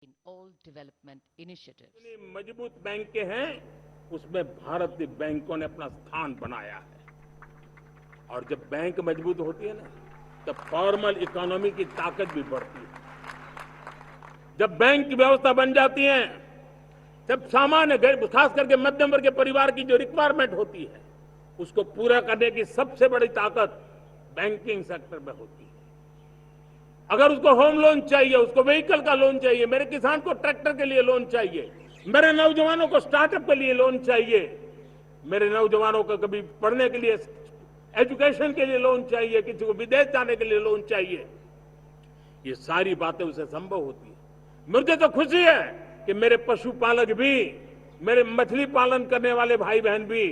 in all development initiatives. जितनी मजबूत bank के हैं उसमें भारतीय बैंकों ने अपना स्थान बनाया है और जब बैंक मजबूत होती है ना तब फॉर्मल इकोनॉमी की ताकत भी बढ़ती है। जब बैंक की व्यवस्था बन जाती है तब सामान्य खास करके मध्यम वर्ग के परिवार की जो रिक्वायरमेंट होती है उसको पूरा करने की सबसे बड़ी ताकत बैंकिंग सेक्टर में होती है। अगर उसको होम लोन चाहिए, उसको व्हीकल का लोन चाहिए, मेरे किसान को ट्रैक्टर के लिए लोन चाहिए, मेरे नौजवानों को स्टार्टअप के लिए लोन चाहिए, मेरे नौजवानों को कभी पढ़ने के लिए एजुकेशन के लिए लोन चाहिए, किसी को विदेश जाने के लिए लोन चाहिए, ये सारी बातें उसे संभव होती है। मुझे तो खुशी है कि मेरे पशुपालक भी, मेरे मछली पालन करने वाले भाई बहन भी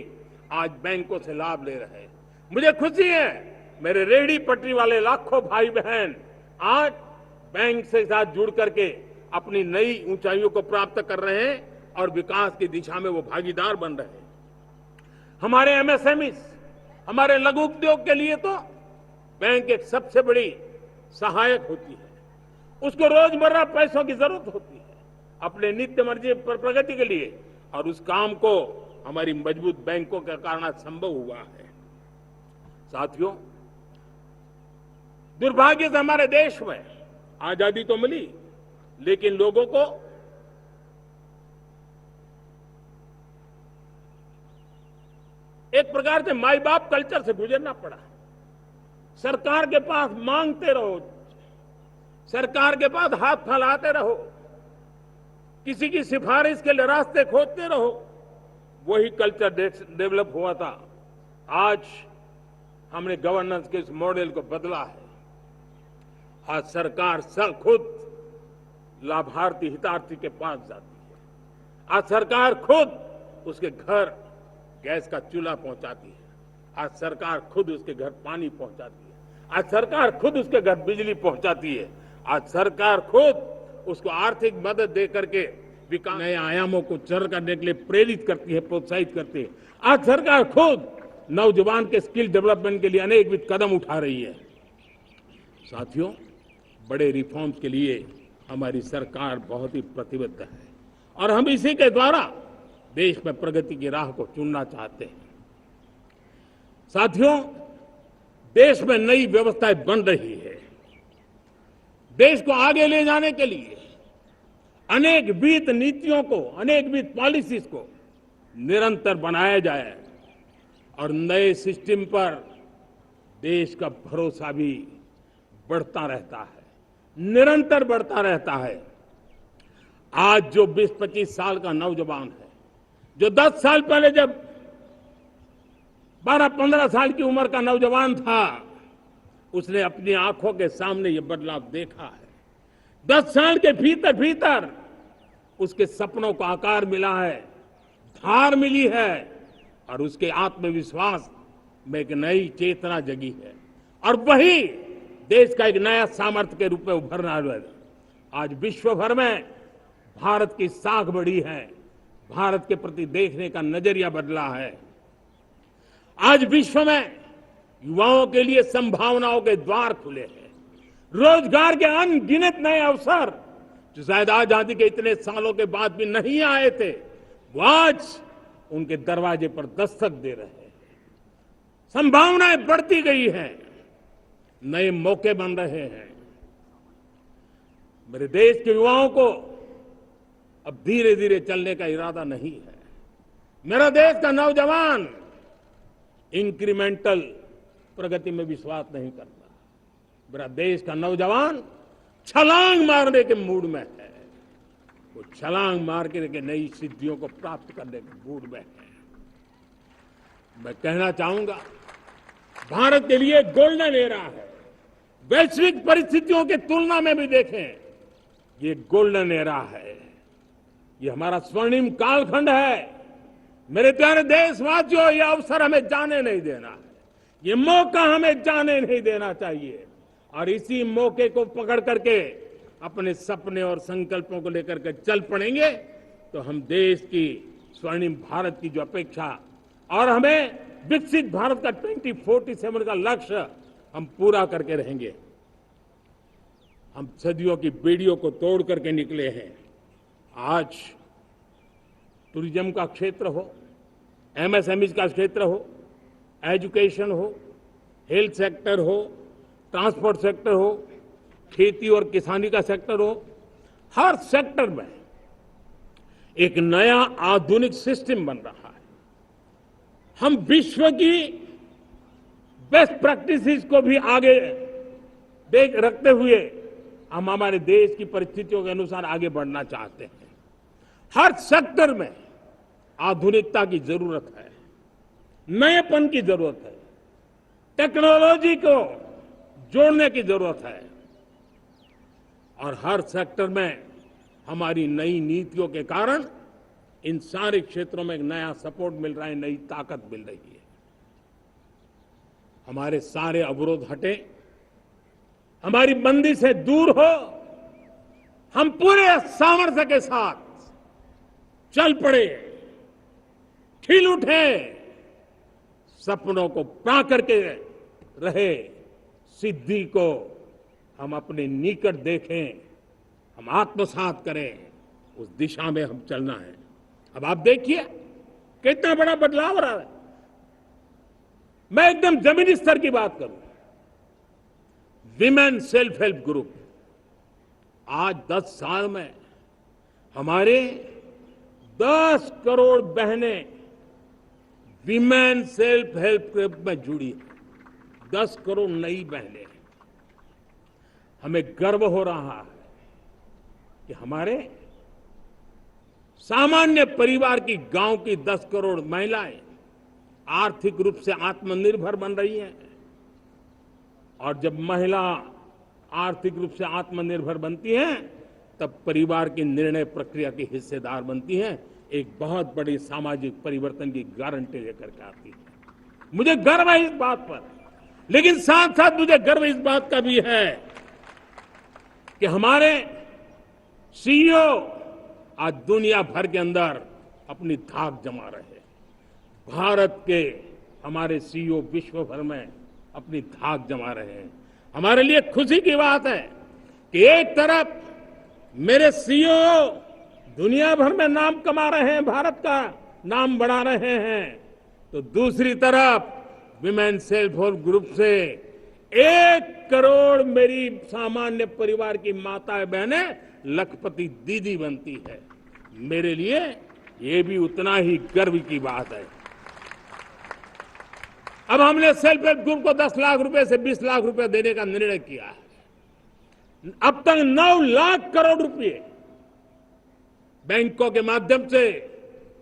आज बैंकों से लाभ ले रहे हैं। मुझे खुशी है मेरे रेहड़ी पटरी वाले लाखों भाई बहन आज बैंक से साथ जुड़ करके अपनी नई ऊंचाइयों को प्राप्त कर रहे हैं और विकास की दिशा में वो भागीदार बन रहे हैं। हमारे एमएसएमई, हमारे लघु उद्योग के लिए तो बैंक एक सबसे बड़ी सहायक होती है। उसको रोजमर्रा पैसों की जरूरत होती है अपने नित्य मर्जी पर प्रगति के लिए, और उस काम को हमारी मजबूत बैंकों के कारण संभव हुआ है। साथियों, दुर्भाग्य से हमारे देश में आजादी तो मिली लेकिन लोगों को एक प्रकार से माई बाप कल्चर से गुजरना पड़ा। सरकार के पास मांगते रहो, सरकार के पास हाथ फैलाते रहो, किसी की सिफारिश के लिए रास्ते खोजते रहो, वही कल्चर डेवलप हुआ था। आज हमने गवर्नेंस के इस मॉडल को बदला है। आज सरकार खुद लाभार्थी हितार्थी के पास जाती है। आज सरकार खुद उसके घर गैस का चूल्हा पहुंचाती है। आज सरकार खुद उसके घर पानी पहुंचाती है। आज सरकार खुद उसके घर बिजली पहुंचाती है। आज सरकार खुद उसको आर्थिक मदद दे करके विकास नए आयामों को चर करने के लिए प्रेरित करती है, प्रोत्साहित करती है। आज सरकार खुद नौजवान के स्किल डेवलपमेंट के लिए अनेकविध कदम उठा रही है। साथियों, बड़े रिफॉर्म्स के लिए हमारी सरकार बहुत ही प्रतिबद्ध है और हम इसी के द्वारा देश में प्रगति की राह को चुनना चाहते हैं। साथियों, देश में नई व्यवस्थाएं बन रही है। देश को आगे ले जाने के लिए अनेक वित्त नीतियों को, अनेक वित्त पॉलिसीज को निरंतर बनाया जाए और नए सिस्टम पर देश का भरोसा भी बढ़ता रहता है, निरंतर बढ़ता रहता है। आज जो 20-25 साल का नौजवान है, जो 10 साल पहले जब 12-15 साल की उम्र का नौजवान था, उसने अपनी आंखों के सामने ये बदलाव देखा है। 10 साल के भीतर भीतर उसके सपनों को आकार मिला है, धार मिली है और उसके आत्मविश्वास में एक नई चेतना जगी है और वही देश का एक नया सामर्थ्य के रूप में उभरना है। आज विश्व भर में भारत की साख बढ़ी है, भारत के प्रति देखने का नजरिया बदला है। आज विश्व में युवाओं के लिए संभावनाओं के द्वार खुले हैं। रोजगार के अनगिनत नए अवसर जो शायद आजादी के इतने सालों के बाद भी नहीं आए थे, वो आज उनके दरवाजे पर दस्तक दे रहे हैं। संभावनाएं बढ़ती गई हैं, नए मौके बन रहे हैं। मेरे देश के युवाओं को अब धीरे धीरे चलने का इरादा नहीं है। मेरा देश का नौजवान इंक्रीमेंटल प्रगति में विश्वास नहीं करता। मेरा देश का नौजवान छलांग मारने के मूड में है। वो छलांग मार के नई सिद्धियों को प्राप्त करने के मूड में है। मैं कहना चाहूंगा, भारत के लिए गोल्डन एरा है। वैश्विक परिस्थितियों की तुलना में भी देखें, ये गोल्डन एरा है। ये हमारा स्वर्णिम कालखंड है। मेरे प्यारे देशवासियों, ये अवसर हमें जाने नहीं देना है। ये मौका हमें जाने नहीं देना चाहिए और इसी मौके को पकड़ करके अपने सपने और संकल्पों को लेकर के चल पड़ेंगे तो हम देश की स्वर्णिम भारत की जो अपेक्षा और हमें विकसित भारत का 2047 का लक्ष्य हम पूरा करके रहेंगे। हम सदियों की बेड़ियों को तोड़ करके निकले हैं। आज टूरिज्म का क्षेत्र हो, एमएसएमई का क्षेत्र हो, एजुकेशन हो, हेल्थ सेक्टर हो, ट्रांसपोर्ट सेक्टर हो, खेती और किसानी का सेक्टर हो, हर सेक्टर में एक नया आधुनिक सिस्टम बन रहा है। हम विश्व की बेस्ट प्रैक्टिसेस को भी आगे देख रखते हुए हम हमारे देश की परिस्थितियों के अनुसार आगे बढ़ना चाहते हैं। हर सेक्टर में आधुनिकता की जरूरत है, नएपन की जरूरत है, टेक्नोलॉजी को जोड़ने की जरूरत है और हर सेक्टर में हमारी नई नीतियों के कारण इन सारे क्षेत्रों में एक नया सपोर्ट मिल रहा है, नई ताकत मिल रही है। हमारे सारे अवरोध हटे, हमारी बंदी से दूर हो, हम पूरे सामर्थ्य के साथ चल पड़े, खिल उठे, सपनों को पा करके रहे, सिद्धि को हम अपने निकट देखें, हम आत्मसात करें, उस दिशा में हम चलना है। अब आप देखिए कितना बड़ा बदलाव हो रहा है। मैं एकदम जमीनी स्तर की बात करूं, विमेन सेल्फ हेल्प ग्रुप आज 10 साल में हमारे 10 करोड़ बहनें विमेन सेल्फ हेल्प ग्रुप में जुड़ी है। 10 करोड़ नई बहनें। हमें गर्व हो रहा है कि हमारे सामान्य परिवार की, गांव की 10 करोड़ महिलाएं आर्थिक रूप से आत्मनिर्भर बन रही हैं। और जब महिला आर्थिक रूप से आत्मनिर्भर बनती हैं, तब परिवार की निर्णय प्रक्रिया की हिस्सेदार बनती हैं, एक बहुत बड़ी सामाजिक परिवर्तन की गारंटी लेकर के आती है। मुझे गर्व है इस बात पर, लेकिन साथ साथ मुझे गर्व इस बात का भी है कि हमारे सीईओ आज दुनिया भर के अंदर अपनी धाक जमा रहे हैं। भारत के हमारे सीईओ विश्व भर में अपनी धाक जमा रहे हैं। हमारे लिए खुशी की बात है कि एक तरफ मेरे सीईओ दुनिया भर में नाम कमा रहे हैं, भारत का नाम बढ़ा रहे हैं, तो दूसरी तरफ विमेन सेल्फ हेल्प ग्रुप से 1 करोड़ मेरी सामान्य परिवार की माताएं बहनें लखपति दीदी बनती है। मेरे लिए ये भी उतना ही गर्व की बात है। अब हमने सेल्फ हेल्प ग्रुप को 10 लाख रुपए से 20 लाख रुपए देने का निर्णय किया है। अब तक 9 लाख करोड़ रुपए बैंकों के माध्यम से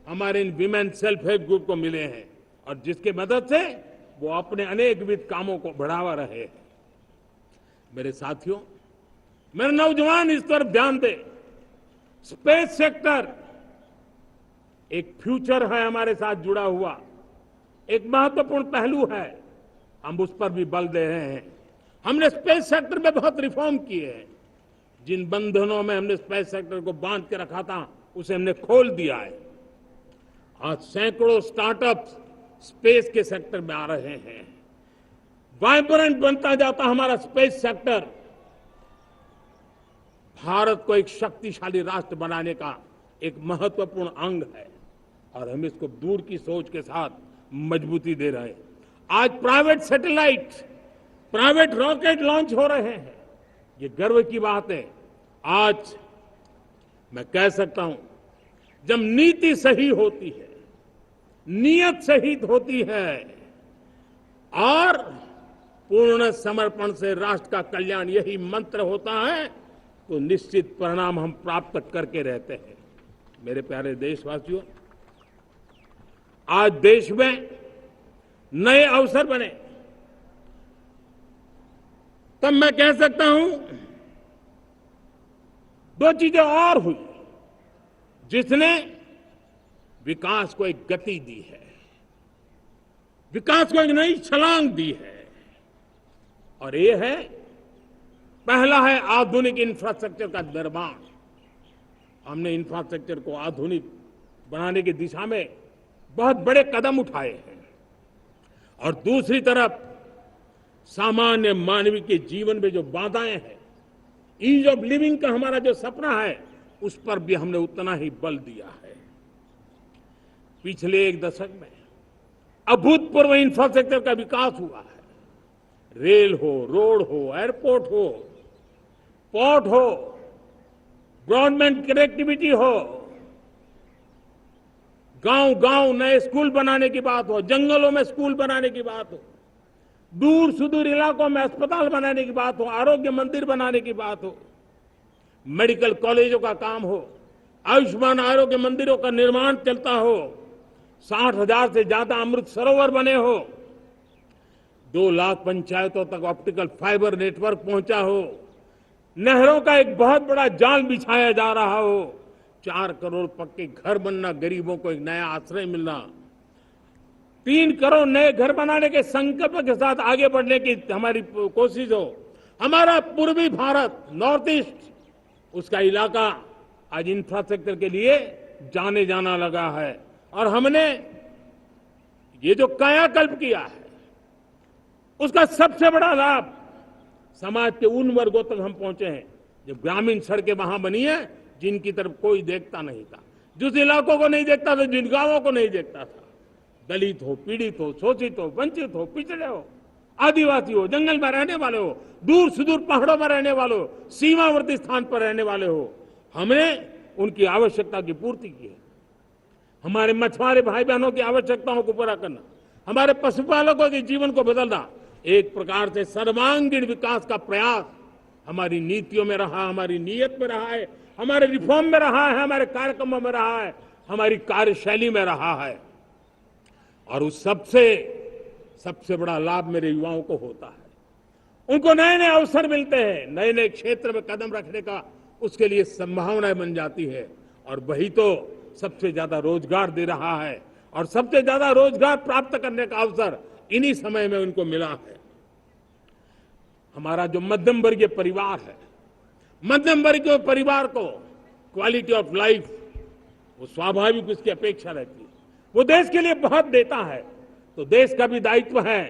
हमारे इन विमेन सेल्फ हेल्प ग्रुप को मिले हैं और जिसकी मदद से वो अपने अनेकविध कामों को बढ़ावा रहे हैं। मेरे साथियों, मेरे नौजवान इस तरफ ध्यान दें। स्पेस सेक्टर एक फ्यूचर है हमारे साथ जुड़ा हुआ, एक महत्वपूर्ण पहलू है। हम उस पर भी बल दे रहे हैं। हमने स्पेस सेक्टर में बहुत रिफॉर्म किए हैं। जिन बंधनों में हमने स्पेस सेक्टर को बांध के रखा था, उसे हमने खोल दिया है। आज सैकड़ों स्टार्टअप्स स्पेस के सेक्टर में आ रहे हैं। वाइब्रेंट बनता जाता हमारा स्पेस सेक्टर भारत को एक शक्तिशाली राष्ट्र बनाने का एक महत्वपूर्ण अंग है और हम इसको दूर की सोच के साथ मजबूती दे रहे हैं। आज private satellite, private rocket launch हो रहे हैं। ये गर्व की बात है। आज मैं कह सकता हूं, जब नीति सही होती है, नियत सही होती है और पूर्ण समर्पण से राष्ट्र का कल्याण यही मंत्र होता है, तो निश्चित परिणाम हम प्राप्त करके रहते हैं। मेरे प्यारे देशवासियों, आज देश में नए अवसर बने, तब मैं कह सकता हूं 2 चीजें और हुई जिसने विकास को एक गति दी है, विकास को एक नई छलांग दी है। और ये है, पहला है आधुनिक इंफ्रास्ट्रक्चर का निर्माण। हमने इंफ्रास्ट्रक्चर को आधुनिक बनाने की दिशा में बहुत बड़े कदम उठाए हैं। और दूसरी तरफ सामान्य मानवीय के जीवन में जो बाधाएं हैं, ईज ऑफ लिविंग का हमारा जो सपना है उस पर भी हमने उतना ही बल दिया है। पिछले एक दशक में अभूतपूर्व इंफ्रास्ट्रक्चर का विकास हुआ है। रेल हो, रोड हो, एयरपोर्ट हो, पोर्ट हो, ब्रॉडबैंड कनेक्टिविटी हो, गांव गांव नए स्कूल बनाने की बात हो, जंगलों में स्कूल बनाने की बात हो, दूर सुदूर इलाकों में अस्पताल बनाने की बात हो, आरोग्य मंदिर बनाने की बात हो, मेडिकल कॉलेजों का काम हो, आयुष्मान आरोग्य मंदिरों का निर्माण चलता हो, 60,000 से ज्यादा अमृत सरोवर बने हो, 2 लाख पंचायतों तक ऑप्टिकल फाइबर नेटवर्क पहुंचा हो, नहरों का एक बहुत बड़ा जाल बिछाया जा रहा हो, 4 करोड़ पक्के घर बनना, गरीबों को एक नया आश्रय मिलना, 3 करोड़ नए घर बनाने के संकल्प के साथ आगे बढ़ने की हमारी कोशिश हो। हमारा पूर्वी भारत, नॉर्थ ईस्ट, उसका इलाका आज इंफ्रास्ट्रक्चर के लिए जाने जाना लगा है। और हमने ये जो कायाकल्प किया है उसका सबसे बड़ा लाभ समाज के उन वर्गों तक हम पहुंचे हैं जो ग्रामीण सड़कें वहां बनी है जिनकी तरफ कोई देखता नहीं था, जिस इलाकों को नहीं देखता था, जिन गांवों को नहीं देखता था। दलित हो, पीड़ित हो, शोषित हो, वंचित हो, पिछड़े हो, आदिवासी हो, जंगल में रहने वाले हो, दूर सुदूर पहाड़ों में रहने वाले हो, सीमावर्ती स्थान पर रहने वाले हो, हमने उनकी आवश्यकता की पूर्ति की है। हमारे मछुआरे भाई बहनों की आवश्यकताओं को पूरा करना, हमारे पशुपालकों के जीवन को बदलना, एक प्रकार से सर्वांगीण विकास का प्रयास हमारी नीतियों में रहा, हमारी नीयत में रहा है, हमारे रिफॉर्म में रहा है, हमारे कार्यक्रमों में रहा है, हमारी कार्यशैली में रहा है। और उस सबसे बड़ा लाभ मेरे युवाओं को होता है। उनको नए नए अवसर मिलते हैं, नए नए क्षेत्र में कदम रखने का उसके लिए संभावनाएं बन जाती है। और वही तो सबसे ज्यादा रोजगार दे रहा है। और सबसे ज्यादा रोजगार प्राप्त करने का अवसर इन्हीं समय में उनको मिला है। हमारा जो मध्यम वर्गीय परिवार है, मध्यम वर्गीय परिवार को क्वालिटी ऑफ लाइफ, वो स्वाभाविक उसकी अपेक्षा रहती है। वो देश के लिए बहुत देता है, तो देश का भी दायित्व है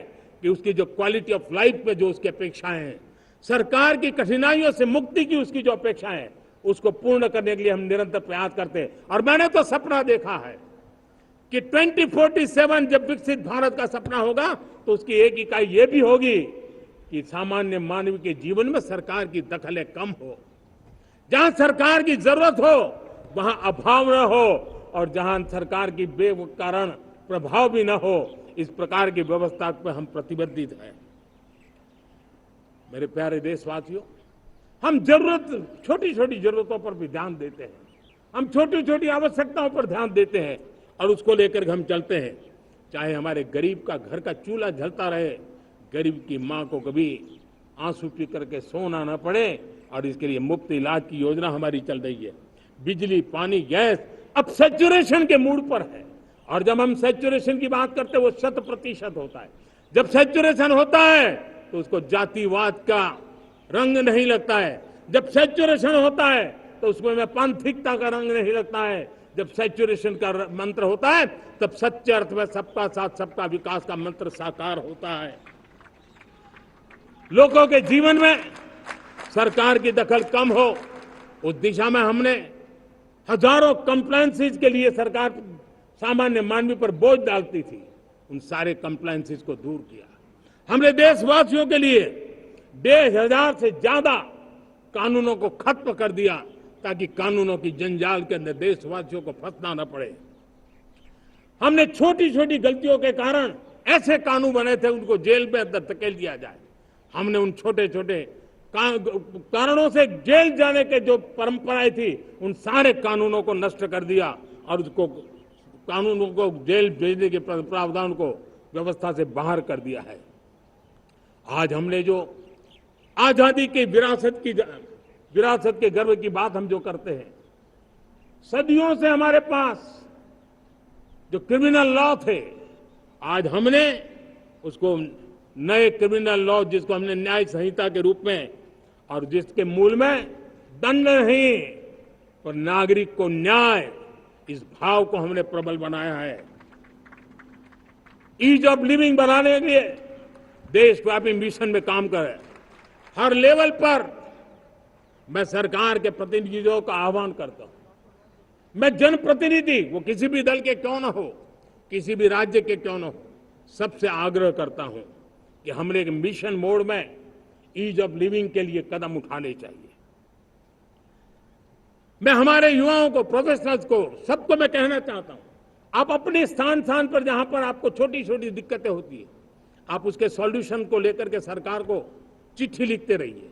कि उसकी जो क्वालिटी ऑफ लाइफ पे जो उसकी अपेक्षाएं हैं, सरकार की कठिनाइयों से मुक्ति की उसकी जो अपेक्षाएं हैं, उसको पूर्ण करने के लिए हम निरंतर प्रयास करते हैं। और मैंने तो सपना देखा है कि 2047 जब विकसित भारत का सपना होगा तो उसकी एक इकाई ये भी होगी कि सामान्य मानव के जीवन में सरकार की दखलें कम हो, जहां सरकार की जरूरत हो वहां अभाव न हो, और जहां सरकार की बेकारण प्रभाव भी न हो, इस प्रकार की व्यवस्था पर हम प्रतिबद्ध हैं। मेरे प्यारे देशवासियों, हम छोटी छोटी जरूरतों पर भी ध्यान देते हैं, हम छोटी छोटी आवश्यकताओं पर ध्यान देते हैं और उसको लेकर हम चलते हैं। चाहे हमारे गरीब का घर का चूल्हा जलता रहे, गरीब की मां को कभी आंसू पी करके सोना न पड़े, और इसके लिए मुफ्त इलाज की योजना हमारी चल रही है। बिजली, पानी, गैस अब सैचुरेशन के मूड पर है। और जब हम सैचुरेशन की बात करते हैं वो 100% होता है। जब सैचुरेशन होता है तो उसको जातिवाद का रंग नहीं लगता है। जब सैचुरेशन होता है तो उसमें पांथिकता का रंग नहीं लगता है। जब सैचुरेशन का मंत्र होता है तब सच्चे अर्थ में सबका साथ सबका विकास का मंत्र साकार होता है। लोगों के जीवन में सरकार की दखल कम हो, उस दिशा में हमने हजारों कंप्लायंसेस के लिए सरकार सामान्य मानवी पर बोझ डालती थी, उन सारे कंप्लायंसेस को दूर किया। हमने देशवासियों के लिए 1,500 से ज्यादा कानूनों को खत्म कर दिया ताकि कानूनों की जंजाल के अंदर देशवासियों को फंसना न पड़े। हमने छोटी छोटी गलतियों के कारण ऐसे कानून बने थे उनको जेल में अंदर धकेल दिया जाए। हमने उन छोटे छोटे कारणों से जेल जाने के जो परंपराएं थी उन सारे कानूनों को नष्ट कर दिया और उसको कानूनों को जेल भेजने के प्रावधान को व्यवस्था से बाहर कर दिया है। आज हमने जो आजादी की विरासत के गर्व की बात हम जो करते हैं, सदियों से हमारे पास जो क्रिमिनल लॉ थे, आज हमने उसको नए क्रिमिनल लॉ जिसको हमने न्याय संहिता के रूप में, और जिसके मूल में दंड नहीं पर नागरिक को न्याय, इस भाव को हमने प्रबल बनाया है। ईज ऑफ लिविंग बनाने के लिए देशव्यापी मिशन में काम कर रहे हैं। हर लेवल पर मैं सरकार के प्रतिनिधियों का आह्वान करता हूं, मैं जनप्रतिनिधि वो किसी भी दल के क्यों न हो, किसी भी राज्य के क्यों न हो, सबसे आग्रह करता हूं कि हमने एक मिशन मोड में ईज ऑफ लिविंग के लिए कदम उठाने चाहिए। मैं हमारे युवाओं को, प्रोफेशनल्स को, सबको मैं कहना चाहता हूं, आप अपने स्थान पर जहां पर आपको छोटी छोटी दिक्कतें होती है, आप उसके सॉल्यूशन को लेकर के सरकार को चिट्ठी लिखते रहिए।